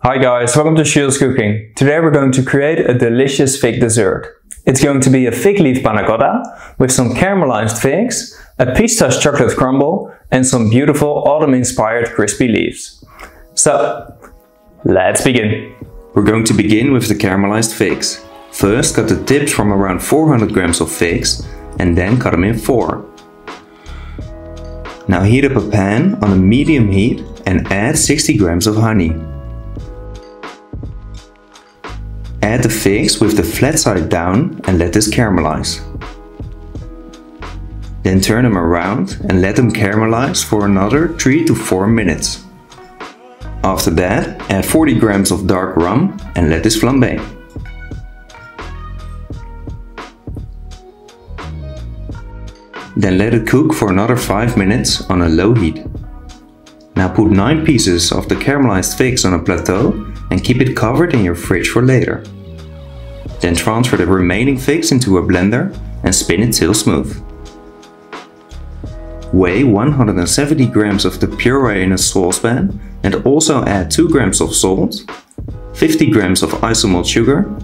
Hi guys, welcome to Shield's Cooking. Today we're going to create a delicious fig dessert. It's going to be a fig leaf panna cotta with some caramelized figs, a pistachio chocolate crumble and some beautiful autumn-inspired crispy leaves. So, let's begin. We're going to begin with the caramelized figs. First, cut the tips from around 400 grams of figs and then cut them in 4. Now heat up a pan on a medium heat and add 60 grams of honey. Add the figs with the flat side down and let this caramelize. Then turn them around and let them caramelize for another 3 to 4 minutes. After that, add 40 grams of dark rum and let this flambe. Then let it cook for another 5 minutes on a low heat. Now put 9 pieces of the caramelized figs on a plateau and keep it covered in your fridge for later. Then transfer the remaining figs into a blender and spin it till smooth. Weigh 170 grams of the puree in a saucepan and also add 2 grams of salt, 50 grams of isomalt sugar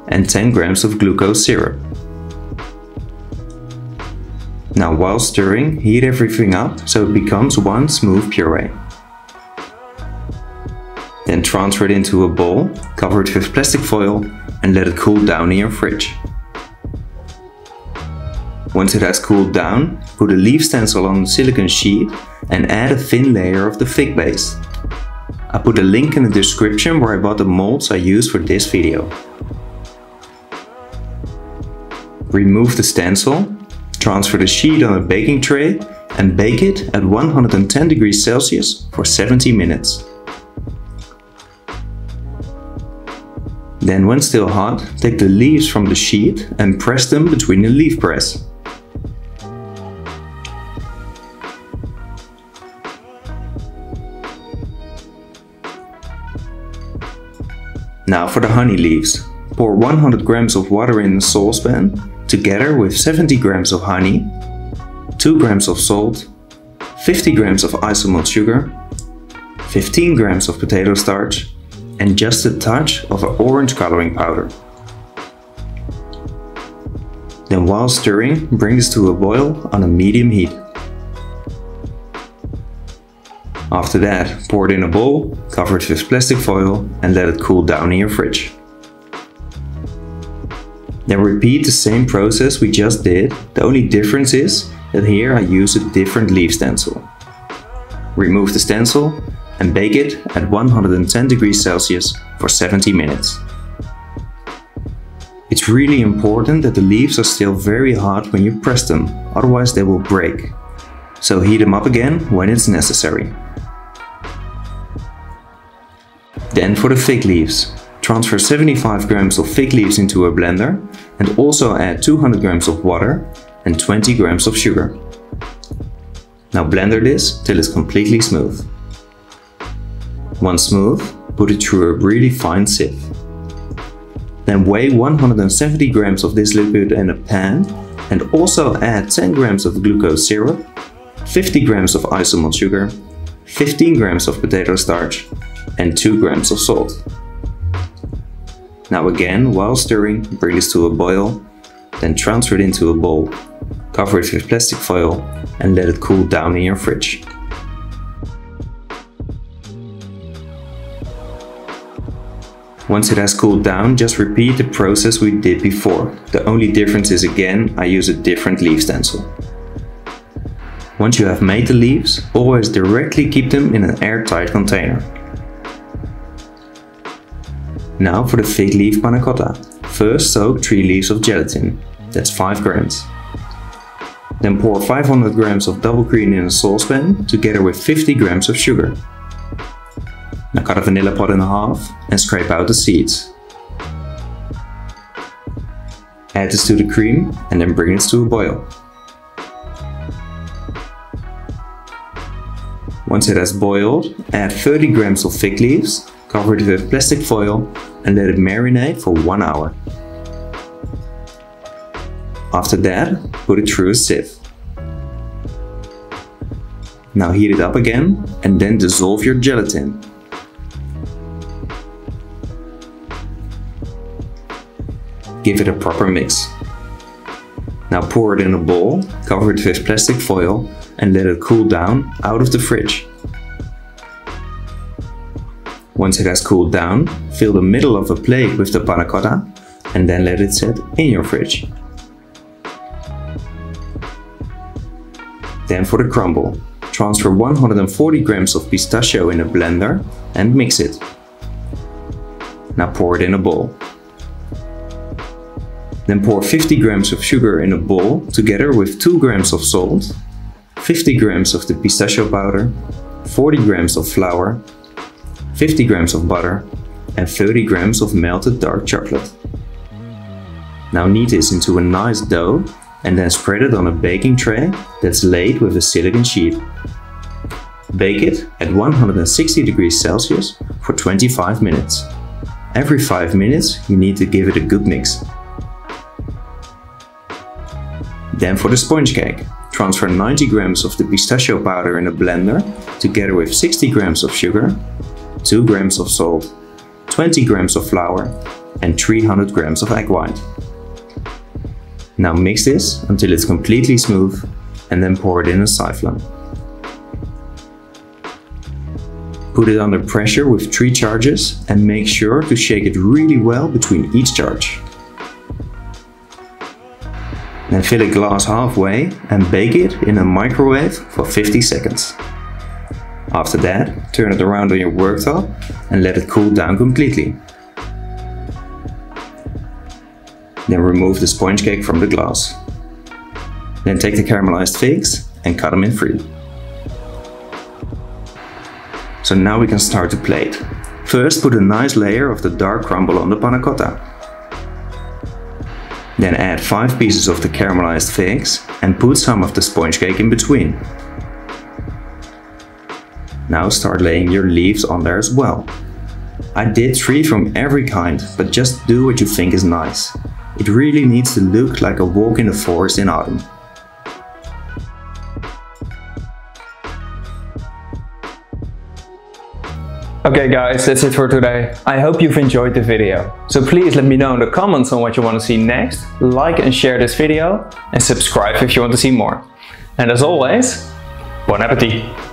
and 10 grams of glucose syrup. Now while stirring, heat everything up so it becomes one smooth puree. Then transfer it into a bowl, cover it with plastic foil and let it cool down in your fridge. Once it has cooled down, put a leaf stencil on the silicone sheet and add a thin layer of the fig base. I put a link in the description where I bought the molds I used for this video. Remove the stencil, transfer the sheet on a baking tray and bake it at 110 degrees Celsius for 70 minutes. Then when still hot, take the leaves from the sheet and press them between the leaf press. Now for the honey leaves. Pour 100 grams of water in a saucepan together with 70 grams of honey, 2 grams of salt, 50 grams of isomalt sugar, 15 grams of potato starch and just a touch of an orange coloring powder. Then while stirring, bring this to a boil on a medium heat. After that, pour it in a bowl, cover it with plastic foil and let it cool down in your fridge. Then repeat the same process we just did, the only difference is that here I use a different leaf stencil. Remove the stencil and bake it at 110 degrees Celsius for 70 minutes. It's really important that the leaves are still very hot when you press them, otherwise they will break. So heat them up again when it's necessary. Then for the fig leaves. Transfer 75 grams of fig leaves into a blender and also add 200 grams of water and 20 grams of sugar. Now blender this till it's completely smooth. Once smooth, put it through a really fine sieve. Then weigh 170 grams of this liquid in a pan and also add 10 grams of glucose syrup, 50 grams of isomalt sugar, 15 grams of potato starch and 2 grams of salt. Now again, while stirring, bring this to a boil, then transfer it into a bowl, cover it with plastic foil and let it cool down in your fridge. Once it has cooled down, just repeat the process we did before. The only difference is again, I use a different leaf stencil. Once you have made the leaves, always directly keep them in an airtight container. Now for the fig leaf panna cotta. First soak 3 leaves of gelatin, that's 5 grams. Then pour 500 grams of double cream in a saucepan together with 50 grams of sugar. Now cut a vanilla pod in half and scrape out the seeds. Add this to the cream and then bring it to a boil. Once it has boiled, add 30 grams of fig leaves, cover it with plastic foil and let it marinate for 1 hour. After that, put it through a sieve. Now heat it up again and then dissolve your gelatin. give it a proper mix. Now pour it in a bowl, cover it with plastic foil and let it cool down out of the fridge. Once it has cooled down, fill the middle of a plate with the panna cotta and then let it set in your fridge. Then for the crumble, transfer 140 grams of pistachio in a blender and mix it. Now pour it in a bowl. Then pour 50 grams of sugar in a bowl together with 2 grams of salt, 50 grams of the pistachio powder, 40 grams of flour, 50 grams of butter and 30 grams of melted dark chocolate. Now knead this into a nice dough and then spread it on a baking tray that's laid with a silicone sheet. Bake it at 160 degrees Celsius for 25 minutes. Every 5 minutes you need to give it a good mix. Then for the sponge cake, transfer 90 grams of the pistachio powder in a blender together with 60 grams of sugar, 2 grams of salt, 20 grams of flour and 300 grams of egg white. Now mix this until it's completely smooth and then pour it in a siphon. Put it under pressure with 3 charges and make sure to shake it really well between each charge. Then fill a glass halfway and bake it in a microwave for 50 seconds. After that, turn it around on your worktop and let it cool down completely. Then remove the sponge cake from the glass. Then take the caramelized figs and cut them in 3. So now we can start to plate. First put a nice layer of the dark crumble on the panna cotta. Then add 5 pieces of the caramelized figs and put some of the sponge cake in between. Now start laying your leaves on there as well. I did 3 from every kind, but just do what you think is nice. It really needs to look like a walk in the forest in autumn. Okay guys, that's it for today. I hope you've enjoyed the video. So please let me know in the comments on what you want to see next, like and share this video, and subscribe if you want to see more. And as always, bon appetit!